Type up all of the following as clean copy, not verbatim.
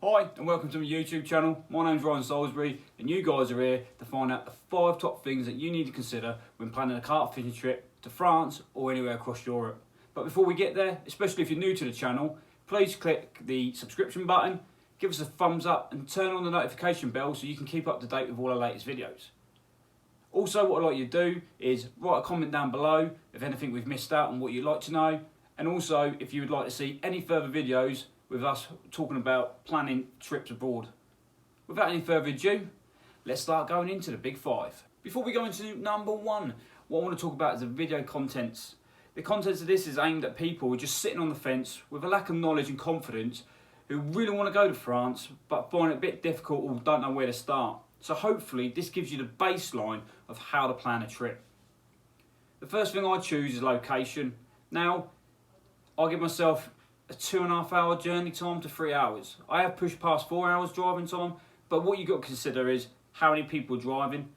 Hi and welcome to my YouTube channel. My name's Ryan Salisbury and you guys are here to find out the 5 top things that you need to consider when planning a carp fishing trip to France or anywhere across Europe. But before we get there, especially if you're new to the channel, please click the subscription button, give us a thumbs up and turn on the notification bell so you can keep up to date with all our latest videos. Also, what I'd like you to do is write a comment down below if anything we've missed out and what you'd like to know, and also if you would like to see any further videos with us talking about planning trips abroad. Without any further ado, let's start going into the big 5. Before we go into number 1, what I want to talk about is the video contents. The contents of this is aimed at people who are just sitting on the fence with a lack of knowledge and confidence, who really want to go to France but find it a bit difficult or don't know where to start. So hopefully this gives you the baseline of how to plan a trip. The first thing I choose is location. Now, I give myself a 2.5 hour journey time to 3 hours. I have pushed past 4 hours driving time, but what you've got to consider is how many people are driving.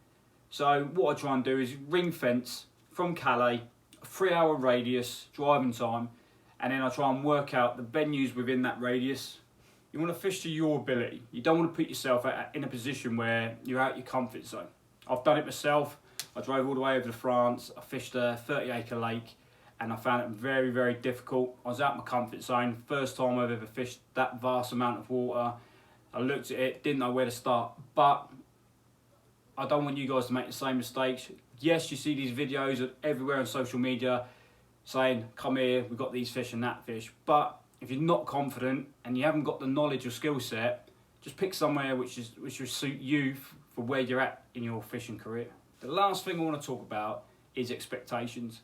So what I try and do is ring fence from Calais, a 3 hour radius driving time, and then I try and work out the venues within that radius. You want to fish to your ability. You don't want to put yourself in a position where you're out your comfort zone. I've done it myself. I drove all the way over to France. I fished a 30-acre lake and I found it very, very difficult. I was out my comfort zone. First time I've ever fished that vast amount of water. I looked at it, didn't know where to start, but I don't want you guys to make the same mistakes. Yes, you see these videos everywhere on social media saying, come here, we've got these fish and that fish, but if you're not confident and you haven't got the knowledge or skill set, just pick somewhere which will suit you for where you're at in your fishing career. The last thing I want to talk about is expectations.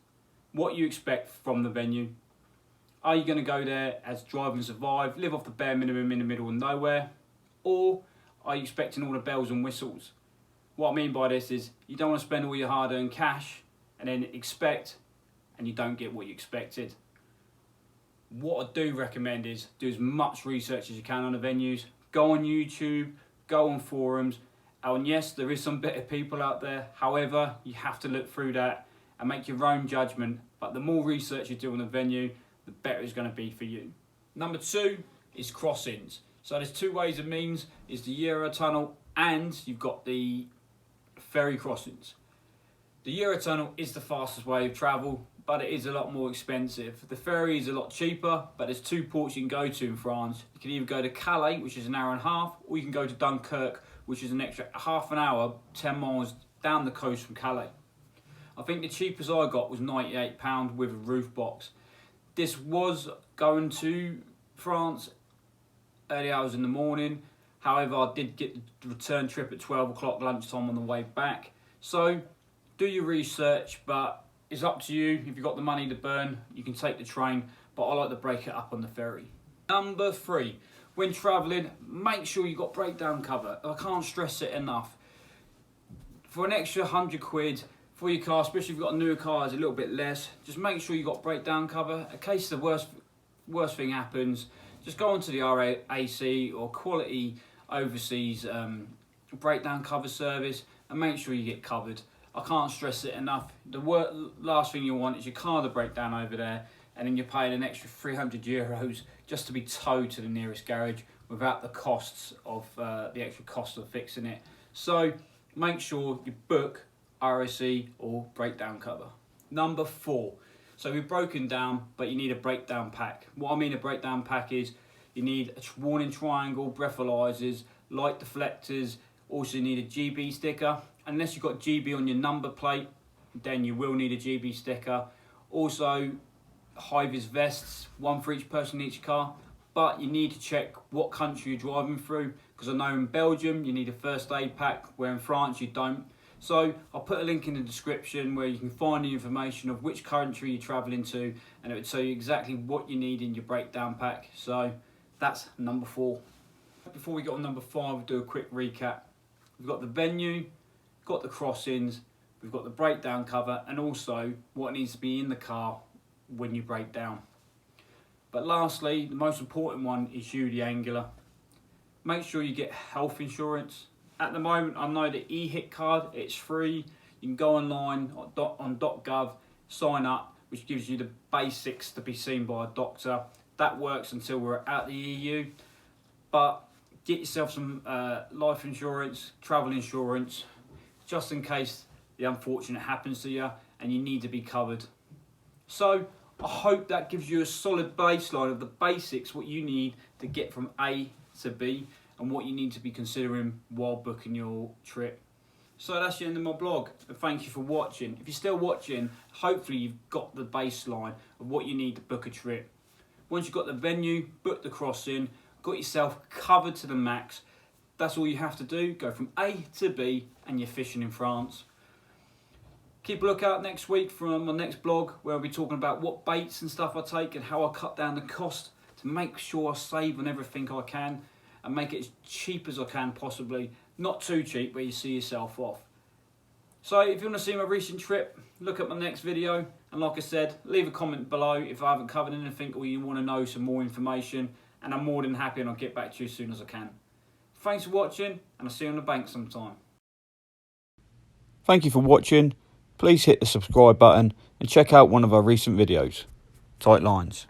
What you expect from the venue. Are you going to go there as drive and survive, live off the bare minimum in the middle of nowhere? Or are you expecting all the bells and whistles? What I mean by this is you don't want to spend all your hard-earned cash and then expect and you don't get what you expected. What I do recommend is do as much research as you can on the venues. Go on YouTube, go on forums, and yes, there is some better people out there. However, you have to look through that and make your own judgement. But the more research you do on the venue, the better it's going to be for you. Number 2 is crossings. So there's 2 ways of means, is the Eurotunnel and you've got the ferry crossings. The Eurotunnel is the fastest way of travel, but it is a lot more expensive. The ferry is a lot cheaper, but there's 2 ports you can go to in France. You can either go to Calais, which is an hour and a half, or you can go to Dunkirk, which is an extra half an hour, 10 miles down the coast from Calais. I think the cheapest I got was £98 with a roof box. This was going to France early hours in the morning. However, I did get the return trip at 12 o'clock lunchtime on the way back. So do your research, but it's up to you. If you've got the money to burn, you can take the train, but I like to break it up on the ferry. Number 3, when travelling, make sure you've got breakdown cover. I can't stress it enough. For an extra £100 for your car, especially if you've got a newer car, it's a little bit less. Just make sure you've got breakdown cover. In case the worst thing happens, just go onto the RAC or Quality Overseas breakdown cover service and make sure you get covered. I can't stress it enough. The last thing you want is your car to break down over there and then you're paying an extra €300 just to be towed to the nearest garage without the costs of the extra cost of fixing it. So make sure you book RAC or breakdown cover. Number 4. So we've broken down, but you need a breakdown pack. What I mean a breakdown pack is you need a warning triangle, breathalyzers, light deflectors, also you need a GB sticker. Unless you've got GB on your number plate, then you will need a GB sticker. Also, high-vis vests, 1 for each person in each car. But you need to check what country you're driving through, because I know in Belgium you need a first aid pack, where in France you don't. So I'll put a link in the description where you can find the information of which country you're travelling to, and it will tell you exactly what you need in your breakdown pack. So that's number 4. Before we get on number 5, we'll do a quick recap. We've got the venue, got the crossings, we've got the breakdown cover, and also what needs to be in the car when you break down. But lastly, the most important one is you, the angler. Make sure you get health insurance. At the moment, I know the e-hit card, it's free. You can go online on .gov, sign up, which gives you the basics to be seen by a doctor. That works until we're out the EU. But Get yourself some life insurance, travel insurance, just in case the unfortunate happens to you and you need to be covered. So I hope that gives you a solid baseline of the basics, what you need to get from A to B and what you need to be considering while booking your trip. So that's the end of my blog, and thank you for watching. If you're still watching, hopefully you've got the baseline of what you need to book a trip. Once you've got the venue, book the crossing, got yourself covered to the max, that's all you have to do. Go from A to B and you're fishing in France. Keep a lookout next week from my next blog, where I'll be talking about what baits and stuff I take and how I cut down the cost to make sure I save on everything I can and make it as cheap as I can possibly. Not too cheap where you see yourself off. So if you want to see my recent trip, look at my next video, and like I said, leave a comment below if I haven't covered anything or you want to know some more information, and I'm more than happy and I'll get back to you as soon as I can. Thanks for watching, and I'll see you on the bank sometime. Thank you for watching. Please hit the subscribe button and check out one of our recent videos. Tight lines.